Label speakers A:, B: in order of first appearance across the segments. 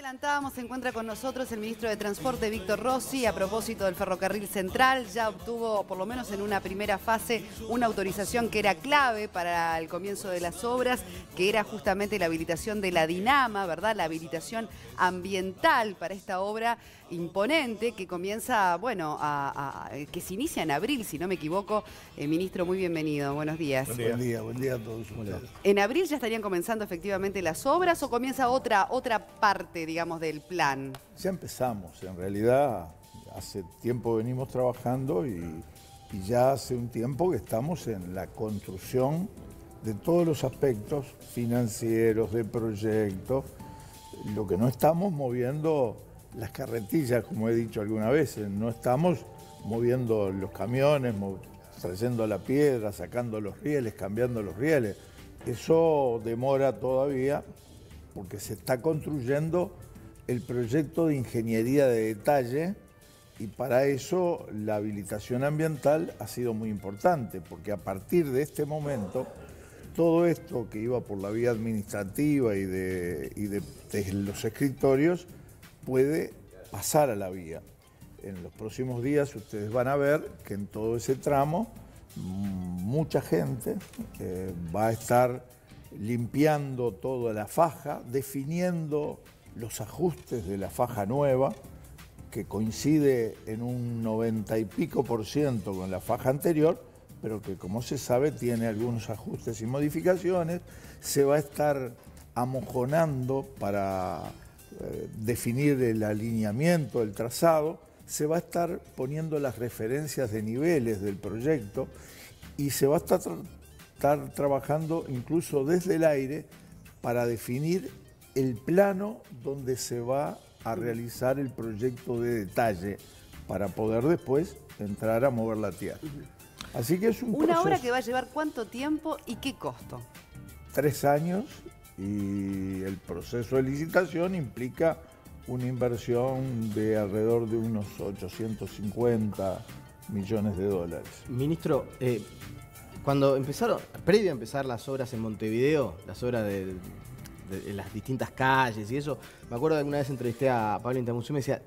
A: Adelantábamos, se encuentra con nosotros el ministro de Transporte, Víctor Rossi, a propósito del ferrocarril central. Ya obtuvo, por lo menos en una primera fase, una autorización que era clave para el comienzo de las obras, que era justamente la habilitación de la Dinama, ¿verdad? La habilitación ambiental para esta obra imponente que comienza, bueno, que se inicia en abril, si no me equivoco. Ministro, muy bienvenido, buenos días.
B: Buen día a todos ustedes.
A: ¿En abril ya estarían comenzando efectivamente las obras o comienza otra parte, digamos, del plan?
B: Ya empezamos, en realidad hace tiempo venimos trabajando y ya hace un tiempo que estamos en la construcción de todos los aspectos financieros, de proyectos. Lo que no estamos moviendo las carretillas, como he dicho algunas veces, no estamos moviendo los camiones, trayendo la piedra, sacando los rieles, cambiando los rieles. Eso demora todavía porque se está construyendo el proyecto de ingeniería de detalle y para eso la habilitación ambiental ha sido muy importante, porque a partir de este momento todo esto que iba por la vía administrativa y de los escritorios puede pasar a la vía. En los próximos días ustedes van a ver que en todo ese tramo mucha gente va a estar limpiando toda la faja, definiendo los ajustes de la faja nueva, que coincide en un 90 y pico % con la faja anterior, pero que, como se sabe, tiene algunos ajustes y modificaciones. Se va a estar amojonando para definir el alineamiento, el trazado. Se va a estar poniendo las referencias de niveles del proyecto y se va a estar trabajando incluso desde el aire para definir el plano donde se va a realizar el proyecto de detalle para poder después entrar a mover la tierra. Así que es un proceso.
A: ¿Una obra que va a llevar cuánto tiempo y qué costo?
B: 3 años y el proceso de licitación implica una inversión de alrededor de unos 850 millones de dólares.
C: Ministro, cuando empezaron, previo a empezar las obras en Montevideo, las obras de las distintas calles y eso, me acuerdo que alguna vez entrevisté a Pablo Intamuzú y me decía,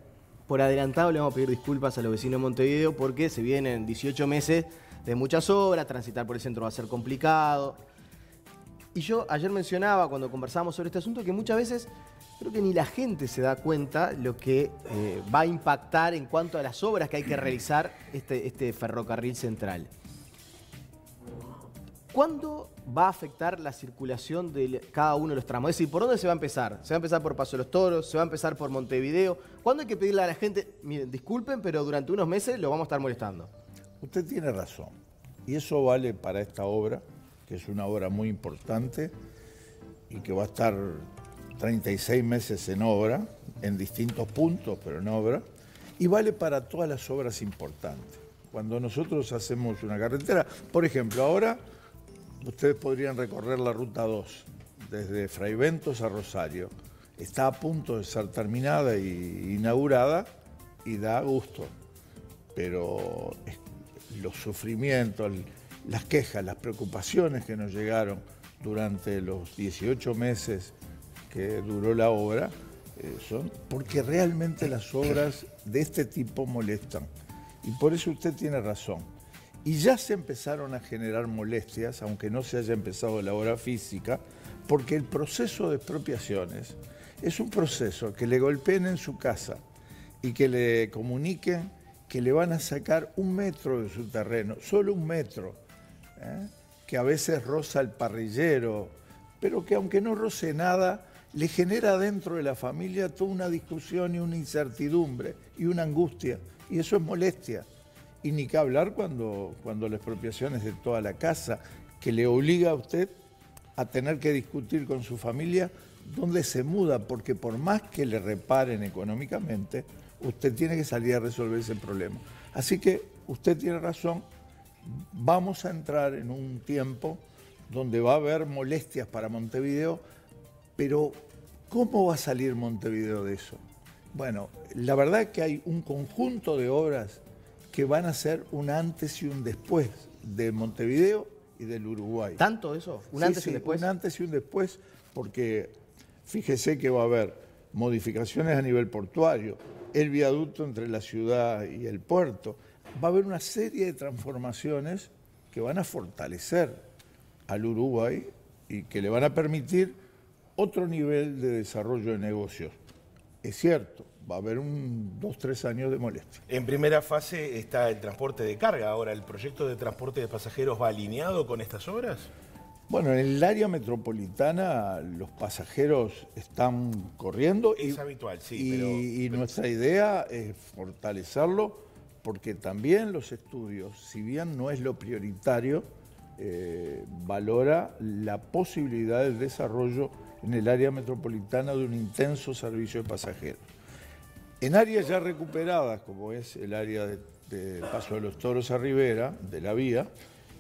C: por adelantado le vamos a pedir disculpas a los vecinos de Montevideo porque se vienen 18 meses de muchas obras, transitar por el centro va a ser complicado. Y yo ayer mencionaba, cuando conversábamos sobre este asunto, que muchas veces creo que ni la gente se da cuenta lo que va a impactar en cuanto a las obras que hay que realizar este ferrocarril central. ¿Cuándo va a afectar la circulación de cada uno de los tramos? Es decir, ¿por dónde se va a empezar? ¿Se va a empezar por Paso de los Toros? ¿Se va a empezar por Montevideo? ¿Cuándo hay que pedirle a la gente, miren, disculpen, pero durante unos meses lo vamos a estar molestando?
B: Usted tiene razón. Y eso vale para esta obra, que es una obra muy importante y que va a estar 36 meses en obra, en distintos puntos, pero en obra, y vale para todas las obras importantes. Cuando nosotros hacemos una carretera, por ejemplo, ahora ustedes podrían recorrer la Ruta 2 desde Fraiventos a Rosario. Está a punto de ser terminada e inaugurada y da gusto, pero los sufrimientos, las quejas, las preocupaciones que nos llegaron durante los 18 meses que duró la obra, son porque realmente las obras de este tipo molestan. Y por eso usted tiene razón. Y ya se empezaron a generar molestias, aunque no se haya empezado la obra física, porque el proceso de expropiaciones es un proceso que le golpeen en su casa y que le comuniquen que le van a sacar 1 metro de su terreno, solo 1 metro, que a veces roza el parrillero, pero que aunque no roce nada, le genera dentro de la familia toda una discusión y una incertidumbre y una angustia, y eso es molestia. Y ni que hablar cuando la expropiación es de toda la casa, que le obliga a usted a tener que discutir con su familia dónde se muda, porque por más que le reparen económicamente, usted tiene que salir a resolver ese problema. Así que usted tiene razón, vamos a entrar en un tiempo donde va a haber molestias para Montevideo, pero ¿cómo va a salir Montevideo de eso? Bueno, la verdad es que hay un conjunto de obras que van a ser un antes y un después de Montevideo y del Uruguay.
C: ¿Tanto eso? ¿Un antes y un después?
B: Un antes y un después, porque fíjese que va a haber modificaciones a nivel portuario, el viaducto entre la ciudad y el puerto. Va a haber una serie de transformaciones que van a fortalecer al Uruguay y que le van a permitir otro nivel de desarrollo de negocios. Es cierto, va a haber 2 o 3 años de molestia.
D: En primera fase está el transporte de carga. Ahora, ¿el proyecto de transporte de pasajeros va alineado con estas obras?
B: Bueno, en el área metropolitana los pasajeros están corriendo.
D: Es habitual, sí.
B: Y nuestra idea es fortalecerlo porque también los estudios, si bien no es lo prioritario, valora la posibilidad del desarrollo en el área metropolitana de un intenso servicio de pasajeros. En áreas ya recuperadas, como es el área de Paso de los Toros a Rivera, de la vía,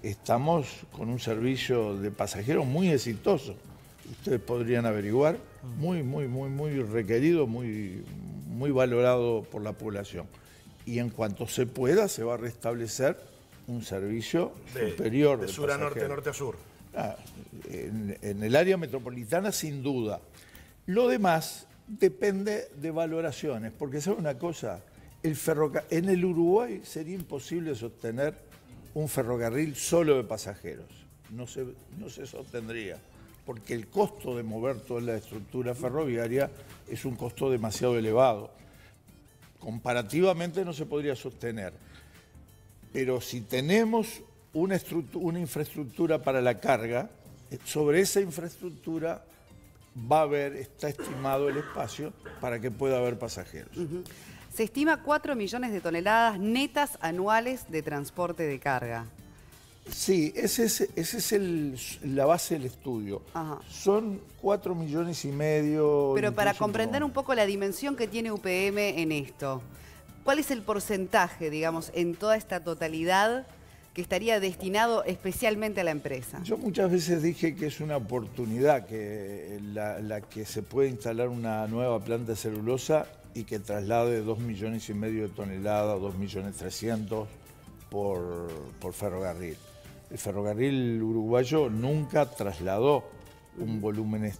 B: estamos con un servicio de pasajeros muy exitoso. Ustedes podrían averiguar, muy requerido, muy valorado por la población. Y en cuanto se pueda, se va a restablecer un servicio superior.
D: De sur a norte, norte a sur.
B: En el área metropolitana, sin duda. Lo demás depende de valoraciones, porque ¿sabe una cosa? En el Uruguay sería imposible sostener un ferrocarril solo de pasajeros. No se sostendría, porque el costo de mover toda la estructura ferroviaria es un costo demasiado elevado. Comparativamente no se podría sostener. Pero si tenemos una infraestructura para la carga, sobre esa infraestructura está estimado el espacio para que pueda haber pasajeros.
A: Se estima 4 millones de toneladas netas anuales de transporte de carga.
B: Sí, esa es la base del estudio.
A: Ajá.
B: Son 4,5 millones.
A: Pero para comprender un poco la dimensión que tiene UPM en esto, ¿cuál es el porcentaje, digamos, en toda esta totalidad que estaría destinado especialmente a la empresa?
B: Yo muchas veces dije que es una oportunidad que la que se puede instalar una nueva planta de celulosa y que traslade 2,5 millones de toneladas, 2,3 millones por ferrocarril. El ferrocarril uruguayo nunca trasladó un volumen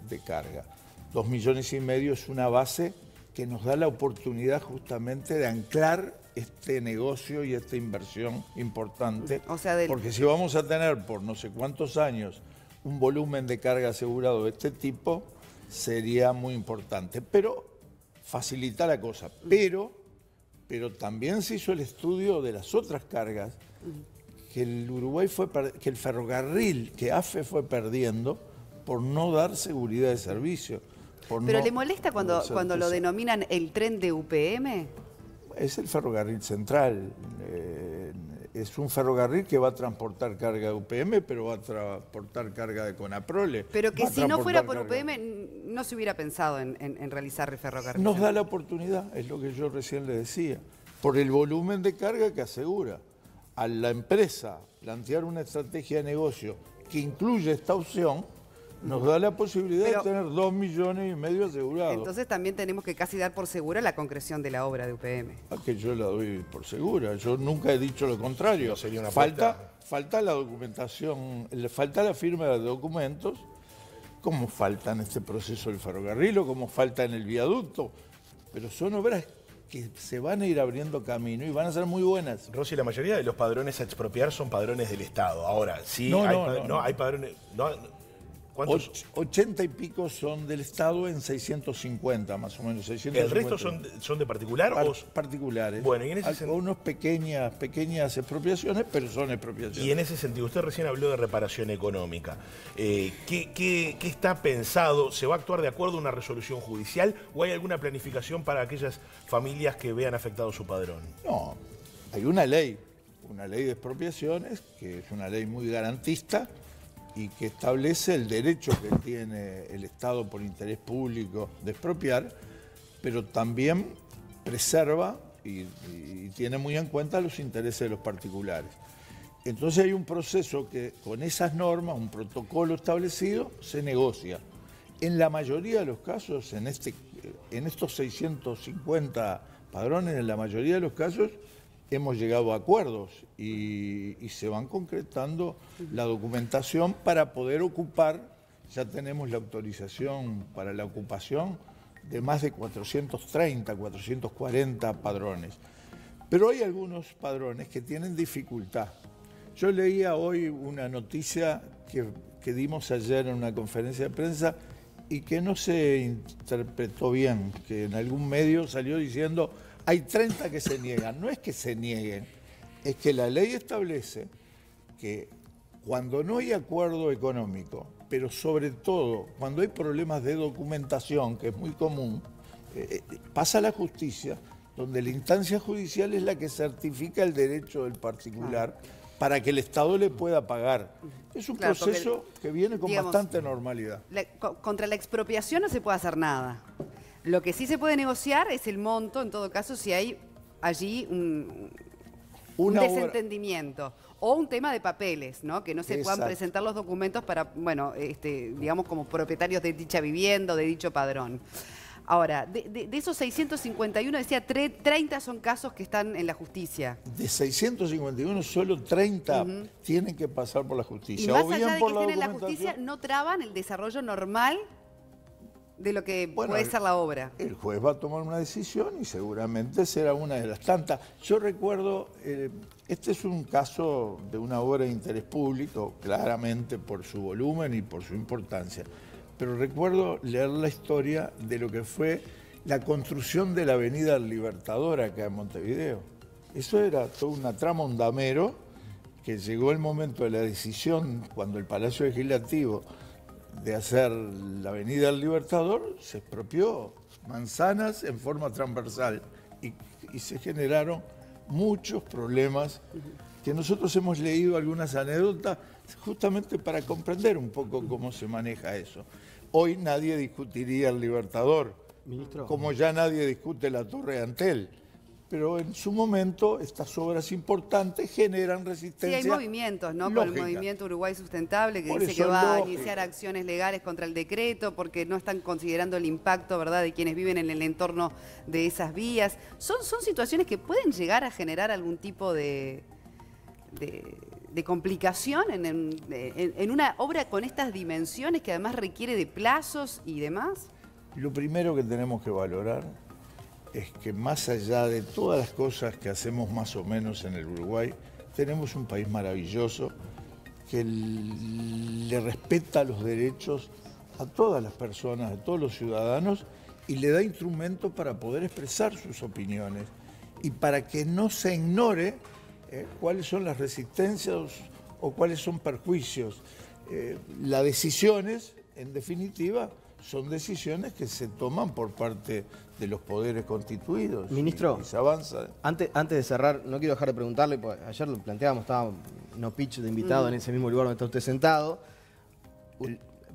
B: de carga. 2,5 millones es una base que nos da la oportunidad justamente de anclar este negocio y esta inversión importante.
A: O sea,
B: porque si vamos a tener por no sé cuántos años un volumen de carga asegurado de este tipo, sería muy importante. Pero facilita la cosa. Pero también se hizo el estudio de las otras cargas que el ferrocarril, que AFE fue perdiendo por no dar seguridad de servicio.
A: ¿Pero le molesta cuando lo denominan el tren de UPM?
B: Es el ferrocarril central. Es un ferrocarril que va a transportar carga de UPM, pero va a transportar carga de Conaprole.
A: Pero que si no fuera por UPM, no se hubiera pensado en realizar el ferrocarril.
B: Nos da la oportunidad, es lo que yo recién le decía, por el volumen de carga que asegura. A la empresa plantear una estrategia de negocio que incluye esta opción, nos da la posibilidad de tener 2,5 millones asegurados.
A: Entonces también tenemos que casi dar por segura la concreción de la obra de UPM.
B: Que yo la doy por segura, yo nunca he dicho lo contrario.
D: No sería una
B: falta la documentación, falta la firma de documentos, como falta en este proceso del ferrocarril o como falta en el viaducto, pero son obras que se van a ir abriendo camino y van a ser muy buenas.
D: Rosy, la mayoría de los padrones a expropiar son padrones del Estado. Ahora, sí, hay padrones... ¿Cuántos?
B: 80 y pico son del Estado en 650, más o menos. 650.
D: ¿El resto son de particular?
B: Particulares.
D: Bueno, y en ese sentido...
B: Unos pequeñas expropiaciones, pero son expropiaciones.
D: Y en ese sentido, usted recién habló de reparación económica. ¿Qué está pensado? ¿Se va a actuar de acuerdo a una resolución judicial o hay alguna planificación para aquellas familias que vean afectado su padrón?
B: No, hay una ley de expropiaciones, que es una ley muy garantista, y que establece el derecho que tiene el Estado por interés público de expropiar, pero también preserva y tiene muy en cuenta los intereses de los particulares. Entonces hay un proceso que con esas normas, un protocolo establecido, se negocia. En la mayoría de los casos, en estos 650 padrones, en la mayoría de los casos, hemos llegado a acuerdos y se van concretando la documentación para poder ocupar. Ya tenemos la autorización para la ocupación de más de 430, 440 padrones. Pero hay algunos padrones que tienen dificultad. Yo leía hoy una noticia que dimos ayer en una conferencia de prensa y que no se interpretó bien, que en algún medio salió diciendo hay 30 que se niegan. No es que se nieguen, es que la ley establece que cuando no hay acuerdo económico, pero sobre todo cuando hay problemas de documentación, que es muy común, pasa a la justicia, donde la instancia judicial es la que certifica el derecho del particular para que el Estado le pueda pagar. Es un proceso que viene con bastante normalidad.
A: Contra la expropiación no se puede hacer nada. Lo que sí se puede negociar es el monto, en todo caso, si hay allí un desentendimiento. O un tema de papeles, ¿no? Que no se puedan presentar los documentos para, bueno, digamos, como propietarios de dicha vivienda o de dicho padrón. Ahora, de esos 651, decía, 30 son casos que están en la justicia. De
B: 651, solo 30 tienen que pasar por la justicia.
A: Y más allá de que estén en la justicia, no traban el desarrollo normal de lo que puede ser la obra.
B: El juez va a tomar una decisión y seguramente será una de las tantas. Yo recuerdo, este es un caso de una obra de interés público, claramente por su volumen y por su importancia. Pero recuerdo leer la historia de lo que fue la construcción de la Avenida Libertador acá en Montevideo. Eso era toda una trama, un damero, que llegó el momento de la decisión, cuando el Palacio Legislativo de hacer la Avenida del Libertador, se expropió manzanas en forma transversal y se generaron muchos problemas que nosotros hemos leído algunas anécdotas justamente para comprender un poco cómo se maneja eso. Hoy nadie discutiría el Libertador, ministro, como ya nadie discute la Torre Antel. Pero en su momento estas obras importantes generan resistencia.
A: Sí, hay movimientos, ¿no? Con el movimiento Uruguay Sustentable que dice que va a iniciar acciones legales contra el decreto porque no están considerando el impacto, ¿verdad?, de quienes viven en el entorno de esas vías. Son situaciones que pueden llegar a generar algún tipo de complicación en una obra con estas dimensiones que además requiere de plazos y demás.
B: Lo primero que tenemos que valorar es que más allá de todas las cosas que hacemos más o menos en el Uruguay, tenemos un país maravilloso que le respeta los derechos a todas las personas, a todos los ciudadanos, y le da instrumentos para poder expresar sus opiniones y para que no se ignore cuáles son las resistencias o cuáles son perjuicios. Las decisiones, en definitiva, son decisiones que se toman por parte de los poderes constituidos.
C: Ministro,
B: y se avanza.
C: Antes de cerrar, no quiero dejar de preguntarle, porque ayer lo planteábamos, estaba Nopich de invitado en ese mismo lugar donde está usted sentado.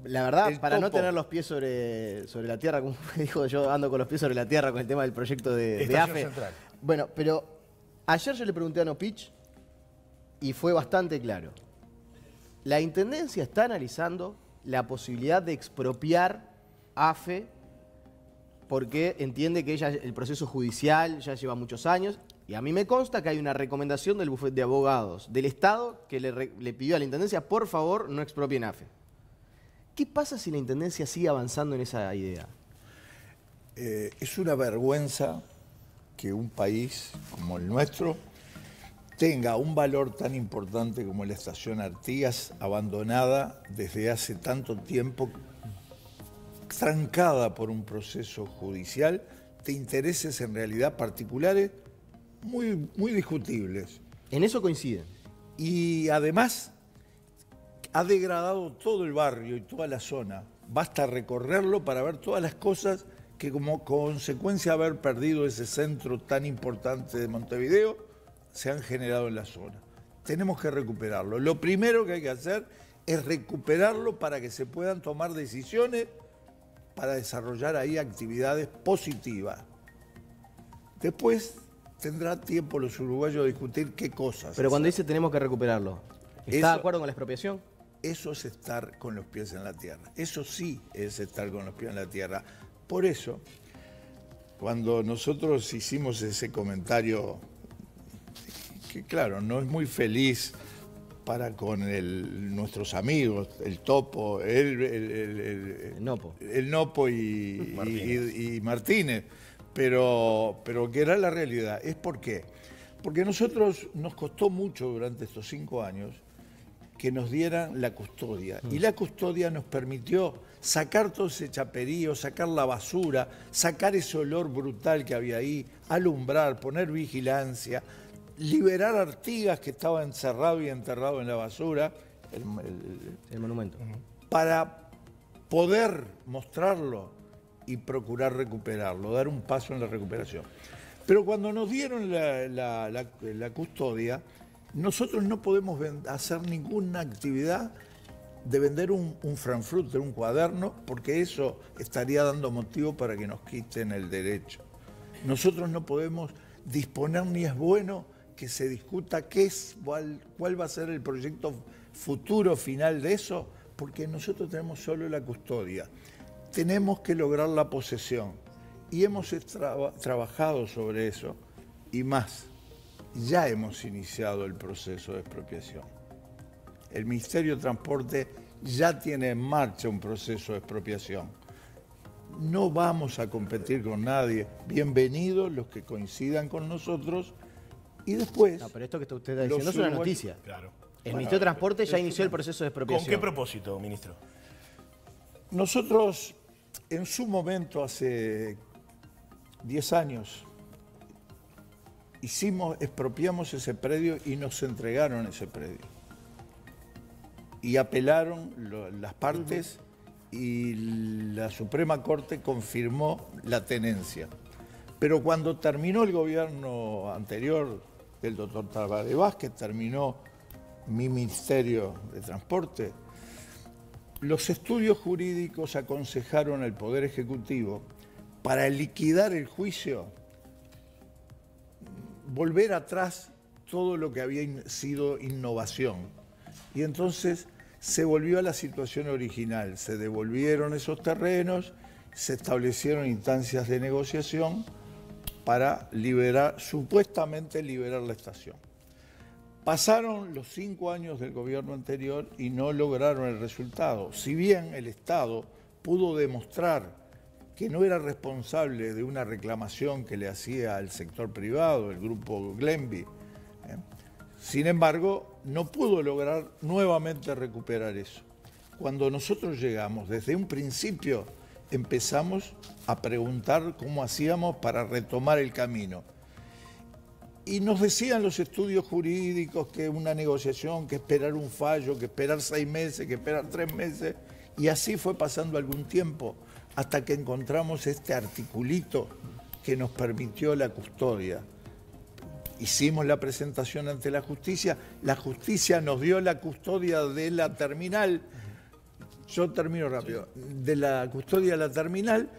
C: La verdad, para no tener los pies sobre la tierra, como dijo, yo ando con los pies sobre la tierra con el tema del proyecto de AFE.
D: Central.
C: Bueno, pero ayer yo le pregunté a Nopich y fue bastante claro. La Intendencia está analizando la posibilidad de expropiar AFE porque entiende que el proceso judicial ya lleva muchos años y a mí me consta que hay una recomendación del bufete de abogados del Estado que le pidió a la Intendencia, por favor, no expropien AFE. ¿Qué pasa si la Intendencia sigue avanzando en esa idea?
B: Es una vergüenza que un país como el nuestro tenga un valor tan importante como la estación Artigas, abandonada desde hace tanto tiempo, trancada por un proceso judicial de intereses en realidad particulares muy discutibles.
C: En eso coinciden.
B: Y además ha degradado todo el barrio y toda la zona. Basta recorrerlo para ver todas las cosas que como consecuencia de haber perdido ese centro tan importante de Montevideo se han generado en la zona. Tenemos que recuperarlo. Lo primero que hay que hacer es recuperarlo para que se puedan tomar decisiones para desarrollar ahí actividades positivas. Después tendrá tiempo los uruguayos de discutir qué cosas.
C: Pero cuando dice tenemos que recuperarlo, ¿está de acuerdo con la expropiación?
B: Eso es estar con los pies en la tierra. Eso sí es estar con los pies en la tierra. Por eso, cuando nosotros hicimos ese comentario, que claro, no es muy feliz para con nuestros amigos, el Topo,
C: El Nopo.
B: el Nopo y Martínez, pero que era la realidad. ¿Es por qué? Porque nosotros nos costó mucho durante estos 5 años que nos dieran la custodia. Y la custodia nos permitió sacar todo ese chaperío, sacar la basura, sacar ese olor brutal que había ahí, alumbrar, poner vigilancia, liberar a Artigas que estaba encerrado y enterrado en la basura,
C: El monumento.
B: para poder mostrarlo y procurar recuperarlo, dar un paso en la recuperación. Pero cuando nos dieron la custodia, nosotros no podemos hacer ninguna actividad de vender un Frankfurter, un cuaderno, porque eso estaría dando motivo para que nos quiten el derecho. Nosotros no podemos disponer, ni es bueno que se discuta cuál va a ser el proyecto futuro final de eso, porque nosotros tenemos solo la custodia. Tenemos que lograr la posesión y hemos trabajado sobre eso y más. Ya hemos iniciado el proceso de expropiación. El Ministerio de Transporte ya tiene en marcha un proceso de expropiación. No vamos a competir con nadie. Bienvenidos los que coincidan con nosotros y después...
C: No, pero esto que usted está diciendo es una noticia.
D: Claro.
C: El Ministerio de Transporte ya inició el proceso de expropiación.
D: ¿Con qué propósito, ministro?
B: Nosotros, en su momento, hace 10 años, expropiamos ese predio y nos entregaron ese predio. Y apelaron las partes y la Suprema Corte confirmó la tenencia. Pero cuando terminó el gobierno anterior del doctor Tabaré Vázquez, terminó mi Ministerio de Transporte, los estudios jurídicos aconsejaron al Poder Ejecutivo, para liquidar el juicio, volver atrás todo lo que había sido innovación. Y entonces se volvió a la situación original, se devolvieron esos terrenos, se establecieron instancias de negociación para supuestamente liberar la estación. Pasaron los 5 años del gobierno anterior y no lograron el resultado. Si bien el Estado pudo demostrar que no era responsable de una reclamación que le hacía al sector privado, el grupo Glenby, sin embargo, no pudo lograr nuevamente recuperar eso. Cuando nosotros llegamos, desde un principio empezamos a preguntar cómo hacíamos para retomar el camino. Y nos decían los estudios jurídicos que una negociación, que esperar un fallo, que esperar 6 meses, que esperar 3 meses, y así fue pasando algún tiempo, hasta que encontramos este articulito que nos permitió la custodia. Hicimos la presentación ante la justicia nos dio la custodia de la terminal, yo termino rápido, de la custodia de la terminal,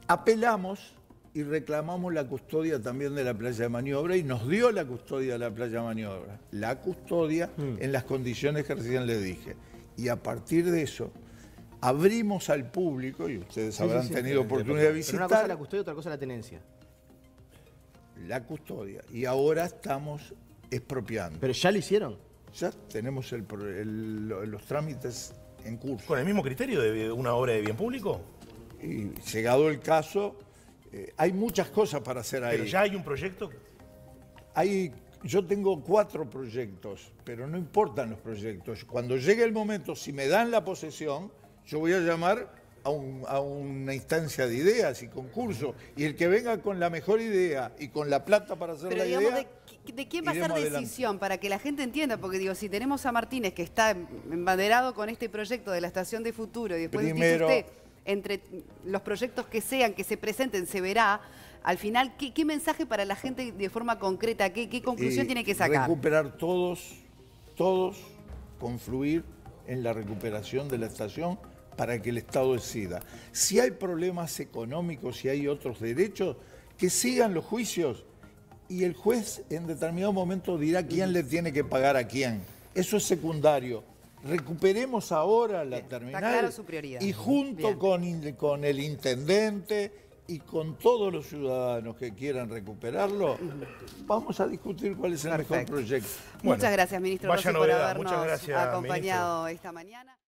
B: apelamos y reclamamos la custodia también de la playa de maniobra y nos dio la custodia de la playa de maniobra, la custodia en las condiciones que recién les dije. Y a partir de eso, abrimos al público, y ustedes habrán tenido oportunidad de visitar.
C: Pero una cosa es la custodia y otra cosa es la tenencia.
B: La custodia. Y ahora estamos expropiando.
C: ¿Pero ya lo hicieron?
B: Ya tenemos los trámites en curso.
D: ¿Con el mismo criterio de una obra de bien público?
B: Y llegado el caso, hay muchas cosas para hacer ahí.
D: ¿Pero ya hay un proyecto?
B: Yo tengo 4 proyectos, pero no importan los proyectos. Cuando llegue el momento, si me dan la posesión, yo voy a llamar a una instancia de ideas y concurso. Y el que venga con la mejor idea y con la plata para hacer la idea...
A: ¿De quién va a ser decisión? Para que la gente entienda, porque digo, si tenemos a Martínez que está embanderado con este proyecto de la estación de futuro y después dice usted, entre los proyectos que sean, que se presenten, se verá, al final, ¿qué mensaje para la gente de forma concreta? ¿Qué conclusión tiene que sacar?
B: Recuperar todos, confluir en la recuperación de la estación para que el Estado decida. Si hay problemas económicos, si hay otros derechos, que sigan los juicios y el juez en determinado momento dirá quién le tiene que pagar a quién. Eso es secundario. Recuperemos ahora la terminal.
A: Está claro su prioridad.
B: Y junto con el intendente y con todos los ciudadanos que quieran recuperarlo, vamos a discutir cuál es el mejor proyecto.
A: Muchas gracias, ministro Rossi, por
D: novedad.
A: habernos
D: Muchas gracias,
A: acompañado
D: ministro.
A: esta mañana.